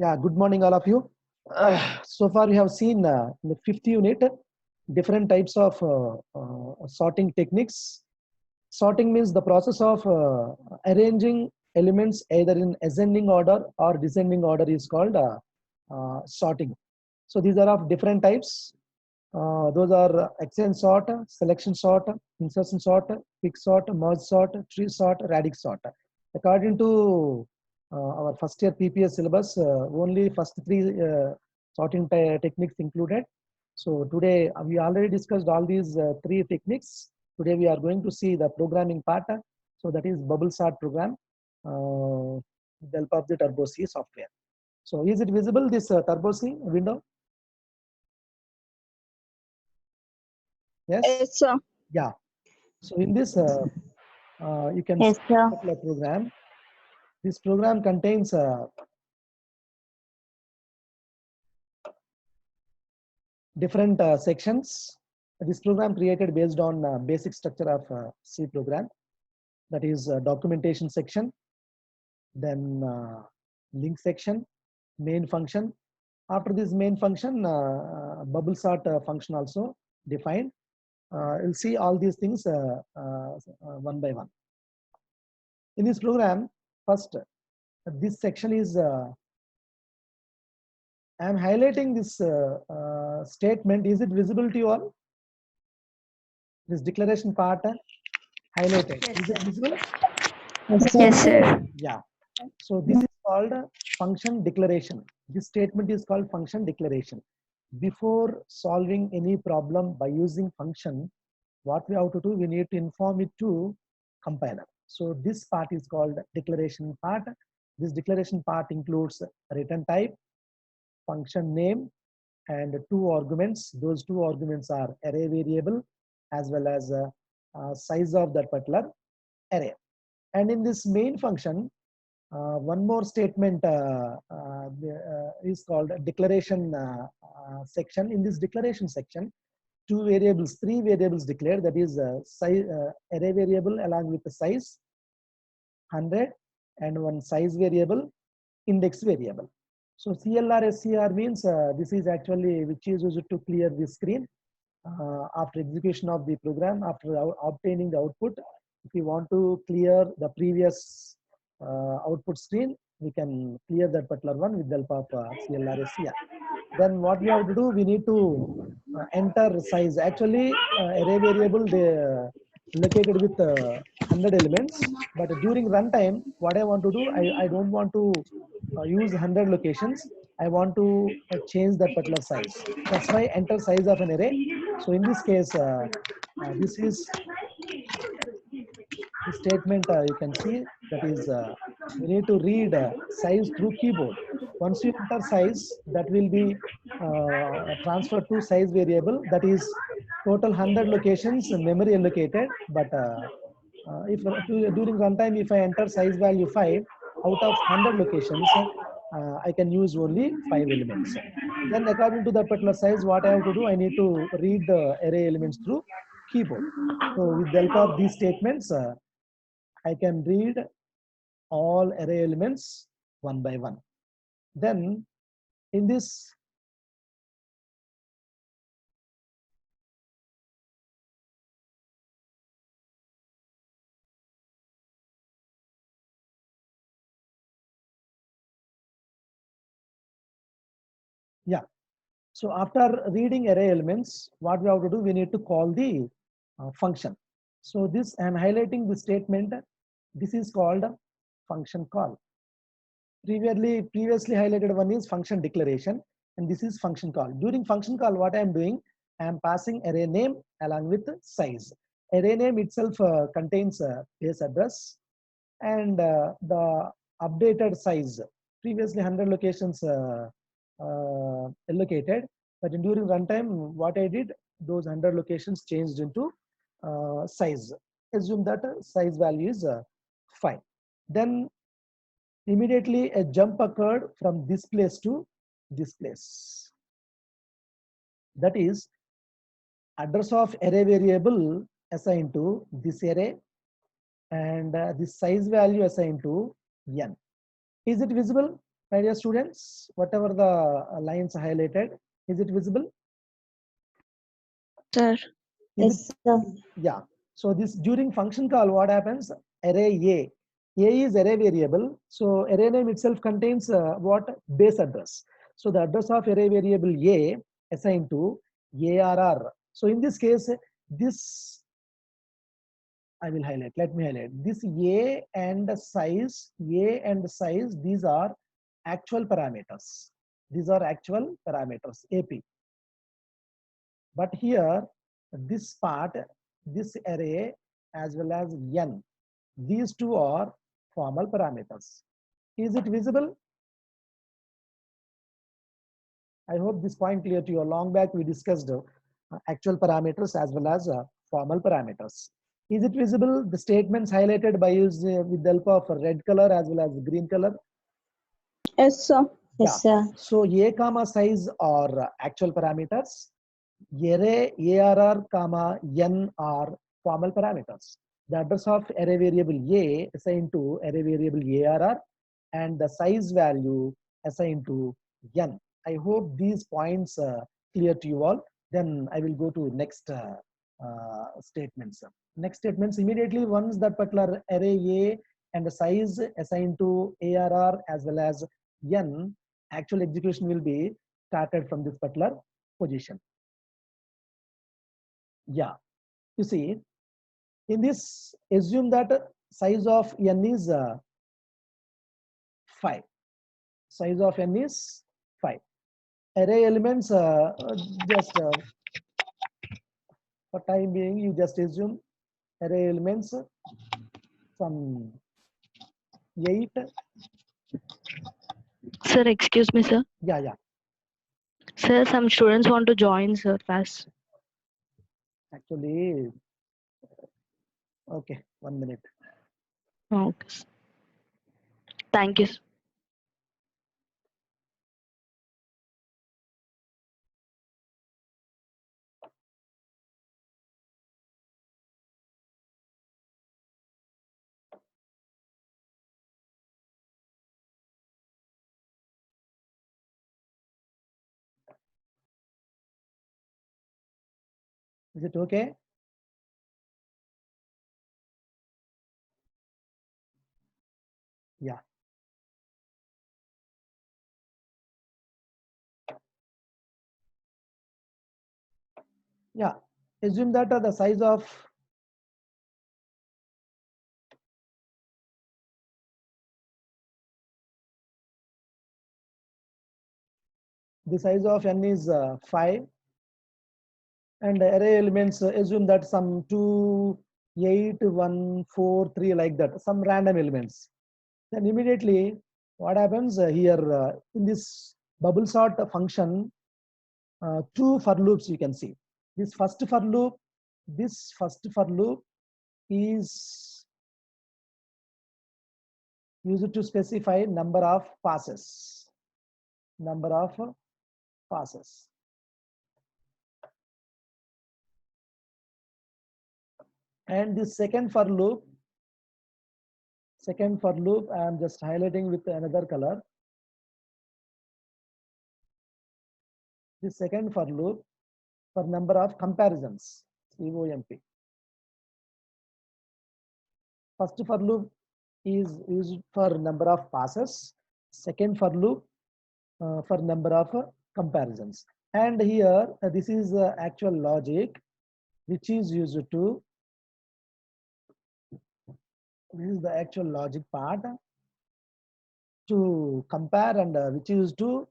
Yeah, good morning, all of you. So far, we have seen in the fifth unit different types of sorting techniques. Sorting means the process of arranging elements either in ascending order or descending order is called sorting. So these are of different types. Those are extend sort, selection sort, insertion sort, quick sort, merge sort, tree sort, radix sort. According to our first year PPS syllabus, only first three sorting techniques included. So today we already discussed all these three techniques. Today we are going to see the programming part. So that is bubble sort program with the help of the Turbo C software. So is it visible, this Turbo C window? Yes? Yes, sir. Yeah. So in this, you can see Yes, sir. particular program. This program contains different sections. This program created based on basic structure of C program. That is documentation section, then link section, main function. After this main function, bubble sort function also defined. You'll see all these things one by one. In this program, first, this section is I am highlighting this statement. Is it visible to you all? This declaration part highlighted. Yes, Is it sir. visible? Yes, sir. Yeah. So this is called function declaration. This statement is called function declaration. Before solving any problem by using function, what we have to do, we need to inform it to compiler. So this part is called declaration part. This declaration part includes return type, function name, and two arguments. Those two arguments are array variable as well as size of that particular array. And in this main function, one more statement is called declaration section. In this declaration section, two variables, three variables declared, that is size, array variable along with the size 100 and one size variable, index variable. So CLR SCR means this is actually which is used to clear the screen after execution of the program, after obtaining the output. If you want to clear the previous output screen, we can clear that particular one with the help of CLR SCR. Then what we have to do, we need to enter size. Actually, array variable they located with 100 elements, but during runtime, what I want to do, I don't want to use 100 locations. I want to change that particular size. That's why enter size of an array. So in this case, this is the statement you can see, that is we need to read size through keyboard. Once you enter size, that will be transferred to size variable, that is total 100 locations memory allocated. But if during runtime, if I enter size value 5 out of 100 locations, I can use only 5 elements. Then according to that particular size, what I have to do, I need to read the array elements through keyboard. So with the help of these statements, I can read all array elements one by one. Then in this, yeah. So after reading array elements, what we have to do, we need to call the function. So this, I am highlighting the statement. This is called function call. Previously highlighted one is function declaration, and this is function call. During function call, what I am doing, I am passing array name along with size. Array name itself contains base address and the updated size. Previously 100 locations allocated, but during runtime, what I did, those 100 locations changed into size. Assume that size value is 5. Then immediately a jump occurred from this place to this place. That is address of array variable assigned to this array and the size value assigned to n. Is it visible? My dear students, whatever the lines highlighted, is it visible? Sir. Is Yes, it? sir. Yeah. So this during function call, what happens? Array A. A is array variable. So array name itself contains what? Base address. So the address of array variable A assigned to ARR. So in this case, this I will highlight. Let me highlight this A and size. A and size. These are actual parameters. These are actual parameters. AP. But here, this part, this array as well as n, these two are formal parameters. Is it visible? I hope this point clear to you. Long back we discussed actual parameters as well as formal parameters. Is it visible? The statements highlighted by use with the help of red color as well as green color. Yes, sir. Yeah. Yes, sir. So A comma size are actual parameters. Array ARR comma n are formal parameters. The address of array variable A assigned to array variable ARR and the size value assigned to n. I hope these points clear to you all. Then I will go to next statements. Next statements immediately once that particular array A and the size assigned to ARR as well as n, actual execution will be started from this particular position. Yeah, you see, in this, assume that size of n is 5. Size of n is 5. Array elements, just for time being, you just assume array elements some 8. Sir, excuse me, sir. Yeah. Sir, some students want to join, sir, class. Actually, okay, 1 minute. Okay. Sir. Thank you. Sir. Is it okay? Yeah. Yeah. Assume that the size of n is 5 and array elements assume that some 2, 8, 1, 4, 3 like that, some random elements. Then immediately what happens here in this bubble sort function, 2 for loops you can see. This first for loop is used to specify number of passes. And the second for loop, I am just highlighting with another color. The second for loop for number of comparisons, COMP. First for loop is used for number of passes. Second for loop for number of comparisons. And here this is actual logic which is used to, this is the actual logic part to compare and which is to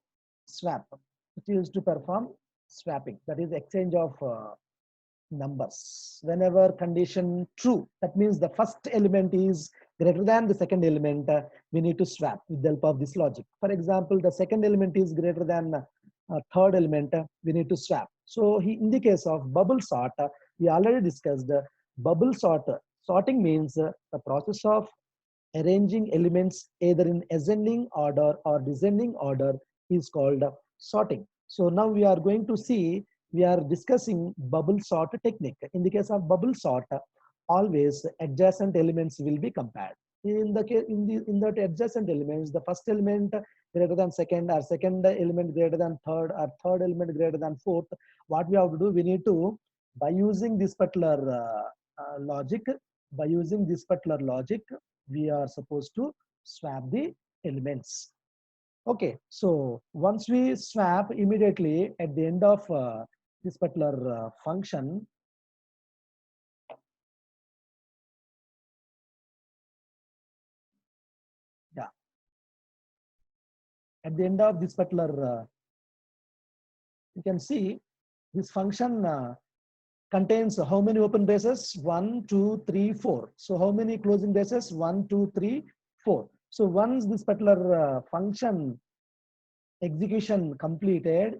swap, which is to perform swapping, that is exchange of numbers. Whenever condition true, that means the first element is greater than the second element, we need to swap with the help of this logic. For example, the second element is greater than third element, we need to swap. So in the case of bubble sort, we already discussed bubble sort. Sorting means the process of arranging elements either in ascending order or descending order is called sorting. So now we are going to see, we are discussing bubble sort technique. In the case of bubble sort, always adjacent elements will be compared. In the case, in the adjacent elements, the first element greater than second, or second element greater than third, or third element greater than fourth, what we have to do, we need to, by using this particular logic, we are supposed to swap the elements. Okay, so once we swap, immediately at the end of this particular function, yeah, at the end of this particular, you can see this function contains how many open braces? 1, 2, 3, 4. So how many closing braces? 1, 2, 3, 4. So once this particular function execution completed,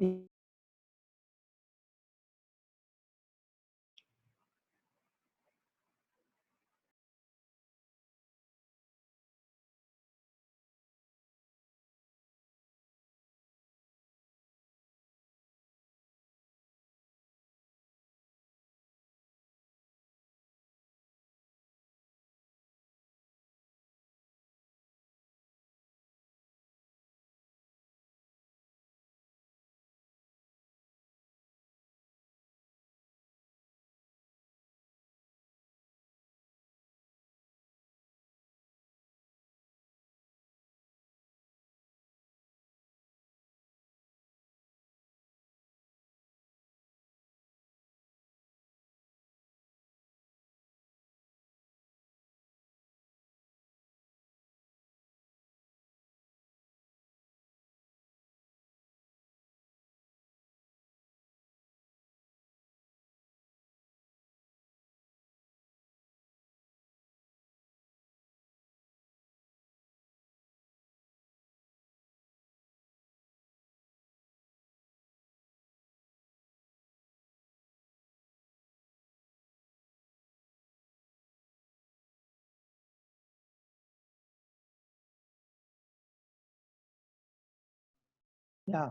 yeah,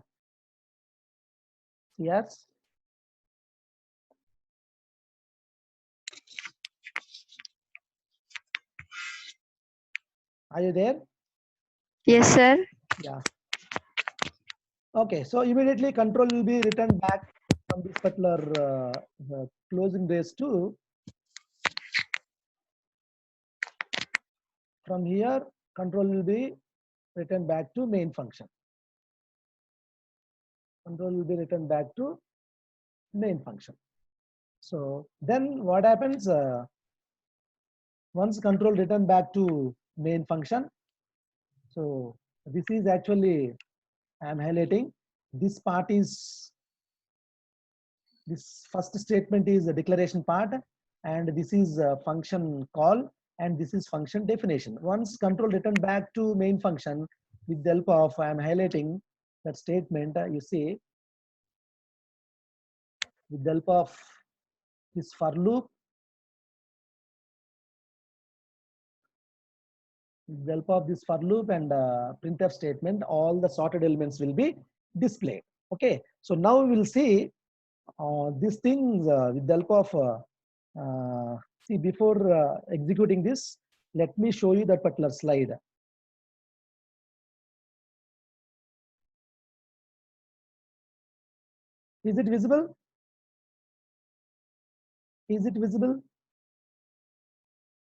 yes, are you there? Yes, sir. Yeah. Okay, so immediately control will be returned back from this particular closing brace to, from here, control will be returned back to main function. Control will be returned back to main function. So then what happens, once control return back to main function, so this is actually, I am highlighting, this part is, this first statement is the declaration part, and this is a function call, and this is function definition. Once control return back to main function, with the help of, I am highlighting that statement, you see, with the help of this for loop, with the help of this for loop and printf statement, all the sorted elements will be displayed. Okay, so now we will see these things with the help of, see, before executing this, let me show you that particular slide. Is it visible? Is it visible?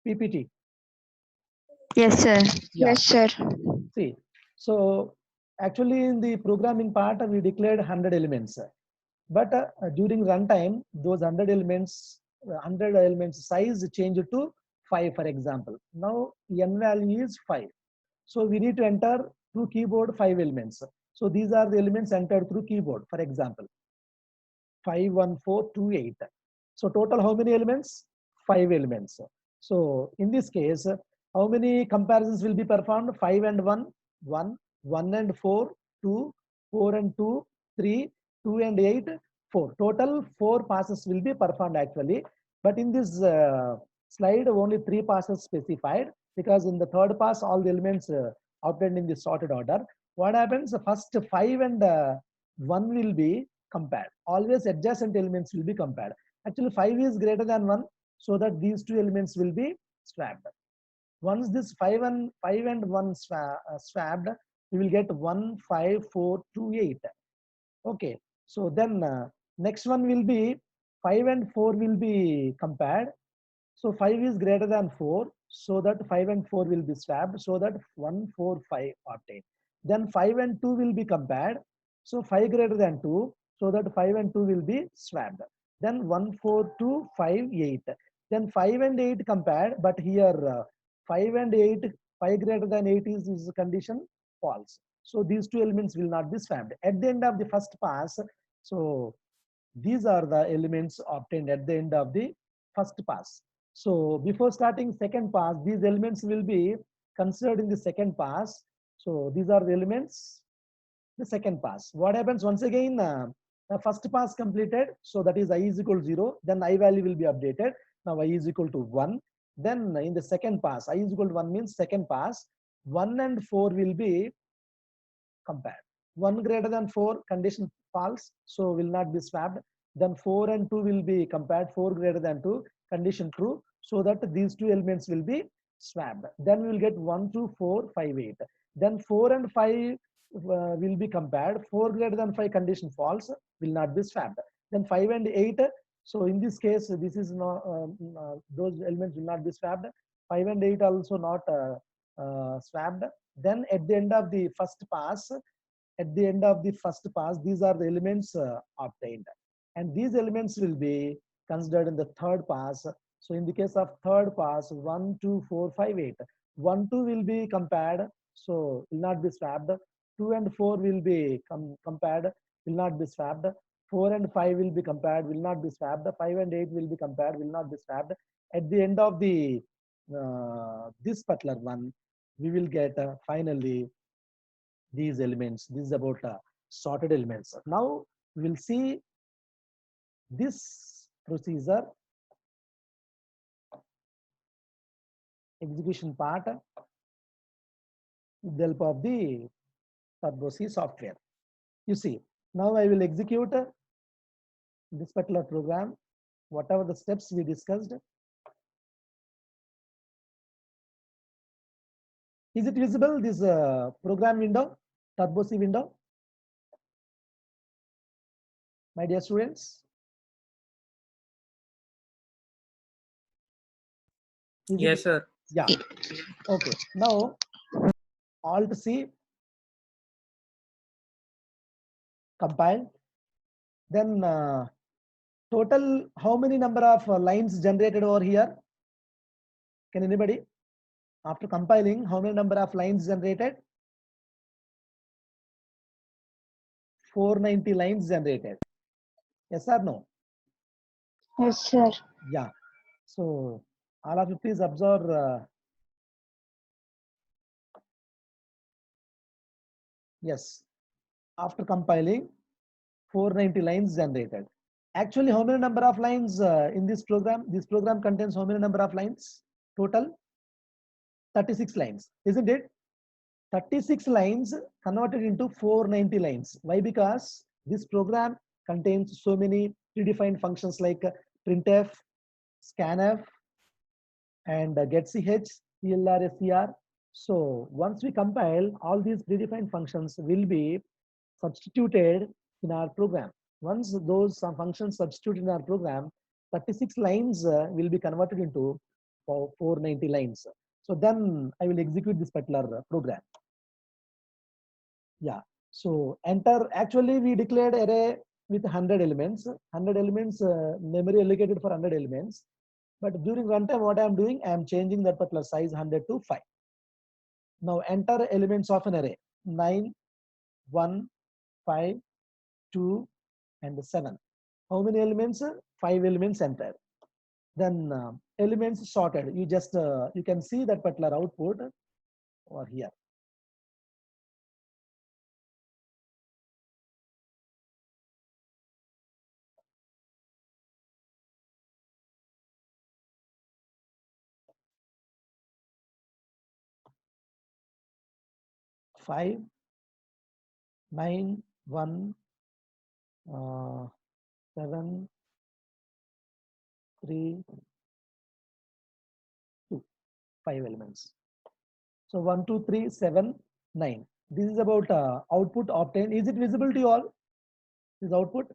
PPT. Yes, sir. Yeah. Yes, sir. See, so actually in the programming part, we declared 100 elements. But during runtime, those 100 elements size changed to 5, for example. Now n value is 5. So we need to enter through keyboard 5 elements. So these are the elements entered through keyboard, for example, 51428. So total how many elements? 5 elements. So in this case, how many comparisons will be performed? 5 and 1, 1, 1 and 4, 2, 4 and 2, 3, 2 and 8, 4. Total 4 passes will be performed actually. But in this slide, only 3 passes specified, because in the third pass, all the elements obtained in the sorted order. What happens? The first 5 and 1 will be compared. Always adjacent elements will be compared. Actually, 5 is greater than 1, so that these two elements will be swapped. Once this 5 and 1 swapped, we will get 1, 5, 4, 2, 8. Okay. So then next one will be 5 and 4 will be compared. So 5 is greater than 4, so that 5 and 4 will be swapped, so that 1, 4, 5 obtained. Then 5 and 2 will be compared. So 5 greater than 2, so that 5 and 2 will be swapped. Then 1, 4, 2, 5, 8. Then 5 and 8 compared, but here 5 and 8, 5 greater than 8 is condition false. So these two elements will not be swapped. At the end of the first pass, so these are the elements obtained at the end of the first pass. So before starting second pass, these elements will be considered in the second pass. So these are the elements, the second pass. What happens once again, the first pass completed, so that is I is equal to 0, then I value will be updated. Now I is equal to 1. Then in the second pass, I is equal to 1 means second pass, 1 and 4 will be compared. 1 greater than 4, condition false, so will not be swapped. Then 4 and 2 will be compared, 4 greater than 2, condition true, so that these two elements will be swapped. Then we will get 1, 2, 4, 5, 8. Then 4 and 5 will be compared, 4 greater than 5, condition false, will not be swapped. Then 5 and 8, so in this case, this is not, those elements will not be swapped. 5 and 8 also not swapped. Then at the end of the first pass, these are the elements obtained, and these elements will be considered in the third pass. So in the case of third pass, 1, 2, 4, 5, 8, 1, 2 will be compared, so will not be swapped. 2 and 4 will be compared, will not be swapped. 4 and 5 will be compared, will not be swapped. 5 and 8 will be compared, will not be swapped. At the end of the this particular one, we will get finally these elements. This is about sorted elements. Now we will see this procedure execution part with the help of the Turbo C software. You see, now I will execute this particular program, whatever the steps we discussed. Is it visible, this program window, Turbo C window? My dear students? Yes, sir. Yeah. Okay. Now, Alt C, compile. Then total, how many number of lines generated over here? Can anybody? After compiling, how many number of lines generated? 490 lines generated. Yes or no? Yes, sir. Yeah. So all of you please observe. Yes. After compiling, 490 lines generated. Actually, how many number of lines in this program? This program contains how many number of lines? Total 36 lines, isn't it? 36 lines converted into 490 lines. Why? Because this program contains so many predefined functions like printf, scanf, and getch, clr, scr. So once we compile, all these predefined functions will be substituted in our program. Once those functions substituted in our program, 36 lines will be converted into 490 lines. So then I will execute this particular program. Yeah. So enter, actually we declared array with 100 elements, memory allocated for 100 elements. But during runtime, what I am doing, I am changing that particular size 100 to 5. Now enter elements of an array 9, 1, 5, 2, and 7. How many elements? 5 elements entered. Then elements sorted. You just you can see that particular output over here. Five, 9, 1, 7, 3, 2. 5 elements. So 1, 2, 3, 7, 9. This is about output obtained. Is it visible to you all? This output?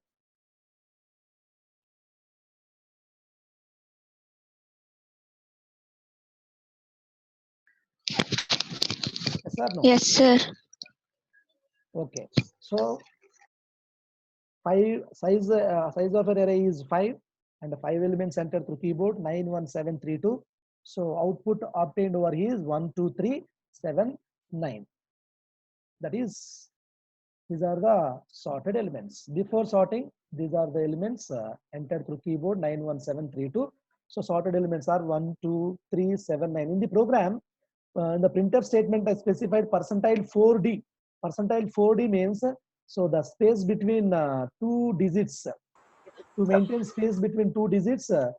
Yes or no? Yes, sir. Okay. So 5 size of an array is 5 and 5 elements entered through keyboard 91732. So output obtained over here is 1, 2, 3, 7, 9. That is, these are the sorted elements. Before sorting, these are the elements entered through keyboard 91732. So sorted elements are 1, 2, 3, 7, 9. In the program, in the printf statement, I specified percentile 4D. Percentile 4D means so the space between two digits. To maintain space between two digits, that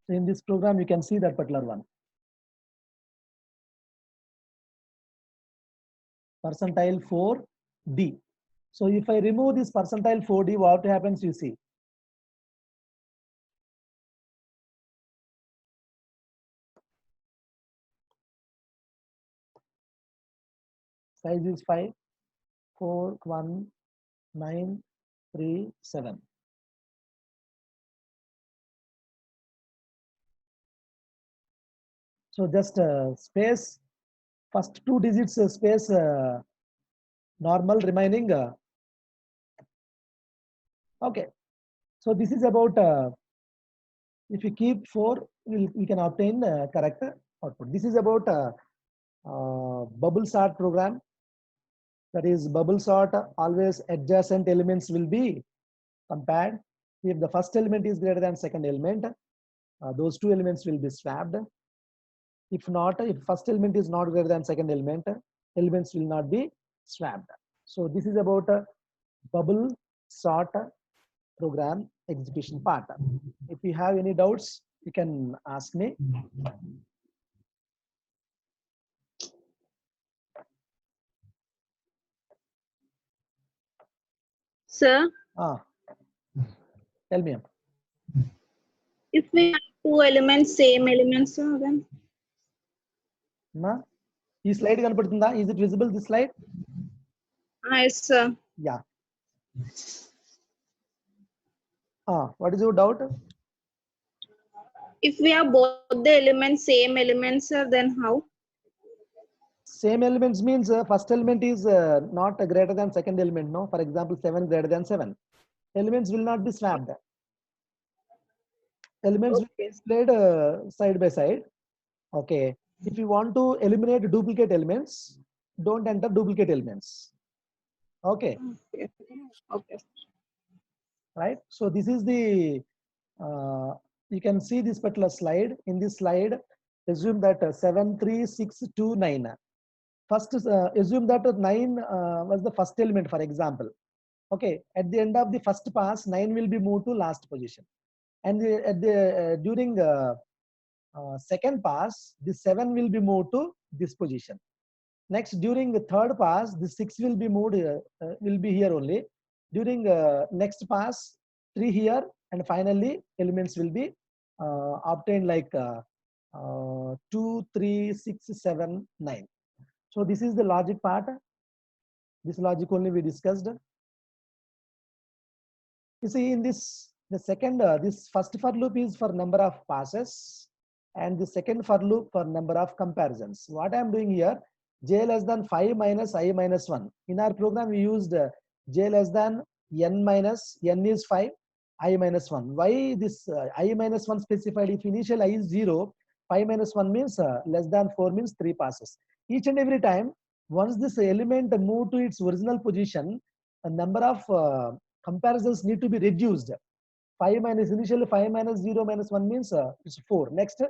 in this program you can see that particular one. Percentile 4D. So if I remove this percentile 4D, what happens you see? Size is 5, 4, 1, 9, 3, 7. So just space, first two digits space normal remaining. Okay. So this is about if you keep 4, we can obtain correct output. This is about bubble sort program. That is bubble sort, always adjacent elements will be compared. If the first element is greater than second element, those two elements will be swapped. If not, if first element is not greater than second element, elements will not be swapped. So this is about bubble sort program execution part. If you have any doubts, you can ask me. Sir, Tell me. if we have two elements, same elements, then ఈ slide కనపడుతుందా? Is it visible, this slide? yes, sir. Yeah. What is your doubt? If we have both the elements, same elements, sir, then how? Same elements means first element is not greater than second element. No, for example, 7 greater than 7. Elements will not be swapped. Elements will be displayed side by side. Okay. If you want to eliminate duplicate elements, don't enter duplicate elements. Okay. Okay. Right. So this is the you can see this particular slide. In this slide, assume that 73629. First, assume that 9 was the first element, for example. Okay, at the end of the first pass, 9 will be moved to last position, and during second pass, the 7 will be moved to this position. Next, during the third pass, the 6 will be moved will be here only. During next pass, 3 here, and finally elements will be obtained like 2, 3, 6, 7, 9. So this is the logic part. This logic only we discussed. You see in this, the second, this first for loop is for number of passes, and the second for loop for number of comparisons. What I am doing here, j less than 5 minus I minus 1. In our program, we used j less than n minus n is 5, I minus 1. Why this I minus 1 specified? If initial I is 0, 5 minus 1 means less than 4 means 3 passes. Each and every time, once this element move to its original position, a number of comparisons need to be reduced. 5 minus initially 5 minus 0 minus 1 means it's 4. Next,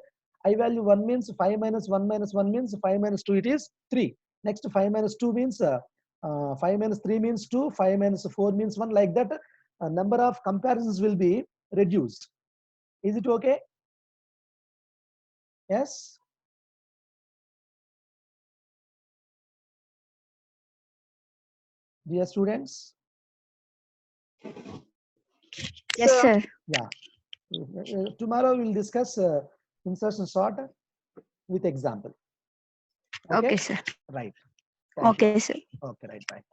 I value 1 means 5 minus 1 minus 1 means 5 minus 2 it is 3. Next, 5 minus 2 means 5 minus 3 means 2. 5 minus 4 means 1. Like that, a number of comparisons will be reduced. Is it okay? Yes. Dear students. Yes, sir. Yeah. Tomorrow we'll discuss insertion sort with example. Okay, sir. Right. Thank you. Okay, sir. Okay, right. Bye.